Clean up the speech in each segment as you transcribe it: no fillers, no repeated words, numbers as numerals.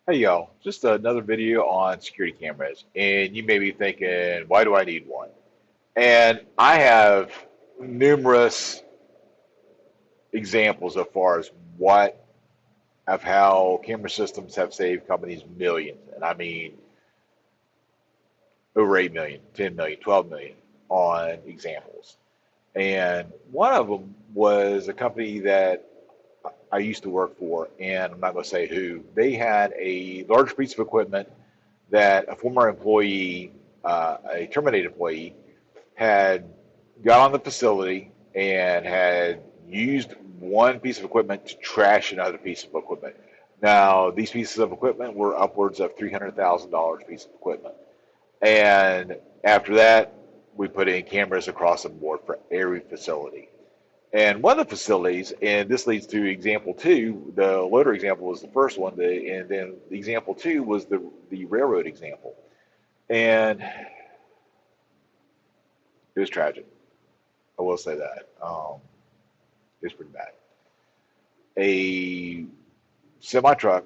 Hey y'all, just another video on security cameras. And you may be thinking, why do I need one? And I have numerous examples as far as what of how camera systems have saved companies millions. And I mean over 8 million, 10 million, 12 million on examples. And one of them was a company that I used to work for, and I'm not going to say who. They had a large piece of equipment that a former employee, a terminated employee, had got on the facility and had used one piece of equipment to trash another piece of equipment. Now, these pieces of equipment were upwards of $300,000 piece of equipment. And after that, we put in cameras across the board for every facility. And one of the facilities, and this leads to example two, the loader example was the first one, and then the example two was the railroad example. And it was tragic. I will say that. It was pretty bad. A semi truck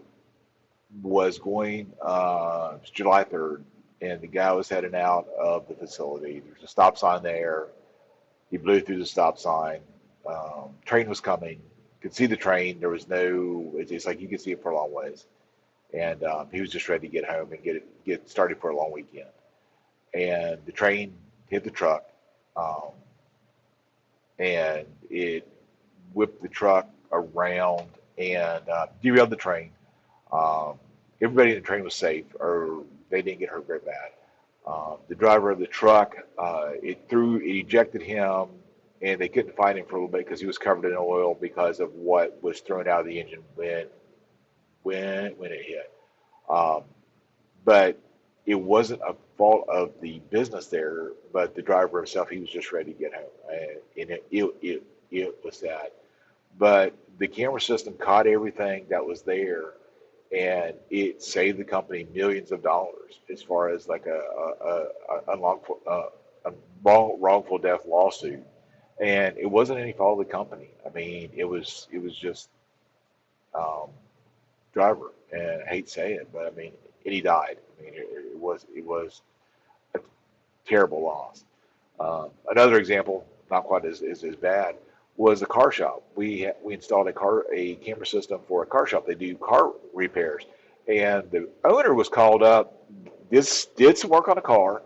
was going, it was July 3rd, and the guy was heading out of the facility. There's a stop sign there. He blew through the stop sign. Train was coming. Could see the train. There was no, it's like you could see it for a long ways. And he was just ready to get home and get started for a long weekend. And the train hit the truck, um, and it whipped the truck around and derailed the train. Um, Everybody in the train was safe, or they didn't get hurt very bad. The driver of the truck, it ejected him, and they couldn't find him for a little bit because he was covered in oil because of what was thrown out of the engine when it hit. Um, but it wasn't a fault of the business there, but the driver himself. He was just ready to get home, and it was that. But the camera system caught everything that was there, and it saved the company millions of dollars as far as like a wrongful death lawsuit. And it wasn't any fault of the company. I mean, it was just um, driver, and I hate to say it, but I mean, and he died. I mean, it was a terrible loss. Another example, not quite as bad, was a car shop. We installed a camera system for a car shop. They do car repairs, and the owner was called up. Did some work on a car,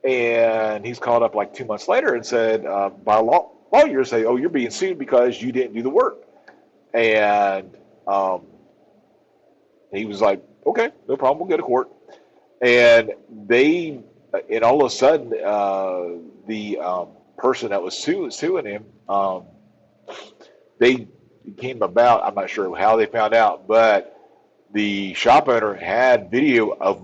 and he's called up like 2 months later and said, by lawyers say, oh, you're being sued because you didn't do the work. And he was like, okay, no problem, we'll go to court. And and all of a sudden, the person that was suing him, they came about. I'm not sure how they found out, but the shop owner had video of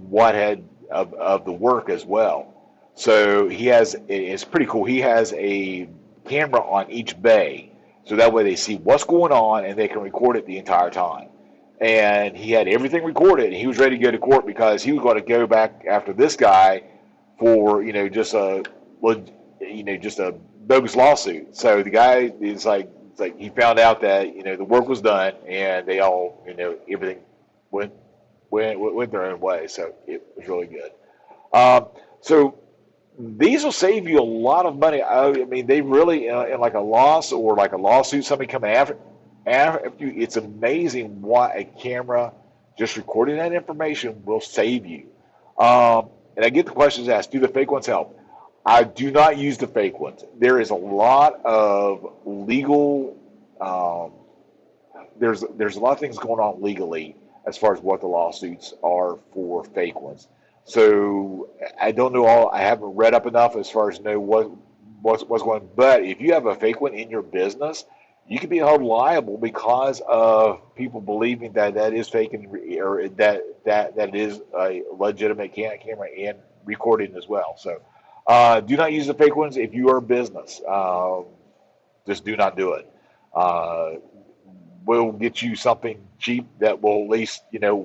of the work as well. So it's pretty cool. He has a camera on each bay, so that way they see what's going on and they can record it the entire time. And he had everything recorded, and he was ready to go to court because he was going to go back after this guy for just a bogus lawsuit. So the guy is like, it's like he found out that the work was done, and they all everything went went their own way. So it was really good. Um, so these will save you a lot of money. I mean, they really in like a loss or like a lawsuit, somebody coming after you. It's amazing what a camera just recording that information will save you. And I get the questions asked: do the fake ones help? I do not use the fake ones. There is a lot of legal. Um, there's a lot of things going on legally as far as what the lawsuits are for fake ones. So I don't know all. I haven't read up enough as far as know what's going on. But if you have a fake one in your business, you can be held liable because of people believing that that is fake or that it is a legitimate camera and recording as well. So do not use the fake ones if you are a business. Just do not do it. Uh, we'll get you something cheap that will at least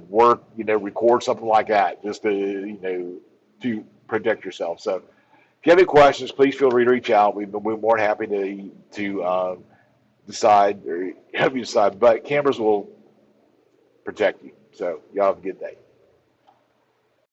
work, record something like that, just to to protect yourself. So if you have any questions, please feel free to reach out. We're more than happy to decide or help you decide. But cameras will protect you. So y'all have a good day.